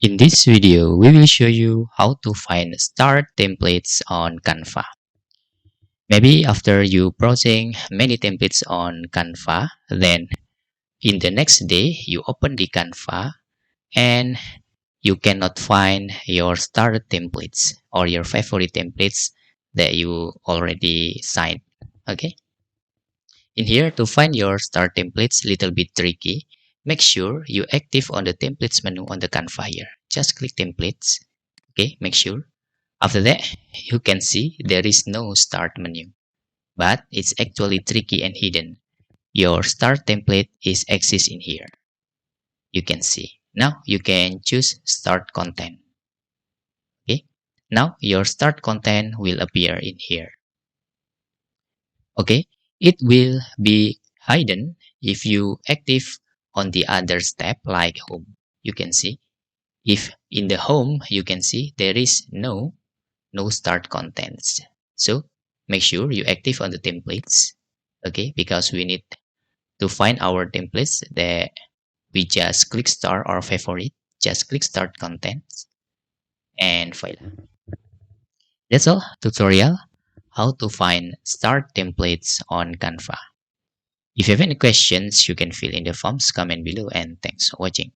In this video, we will show you how to find start templates on Canva. Maybe after you browsing many templates on Canva, then in the next day, you open the Canva and you cannot find your start templates or your favorite templates that you already signed. Okay. In here, to find your start templates, little bit tricky. Make sure you active on the templates menu on the Canva here. Just click templates. Okay, make sure. After that, you can see there is no start menu, but it's actually tricky and hidden. Your start template is exists in here. You can see. Now you can choose start content. Okay. Now your start content will appear in here. Okay. It will be hidden if you active on the other step like home. You can see if in the home you can see there is no start contents. So make sure you active on the templates. Okay, because we need to find our templates that we just click start or favorite, just click start contents and file. That's all tutorial how to find start templates on Canva. If you have any questions, you can fill in the forms comment below, and thanks for watching.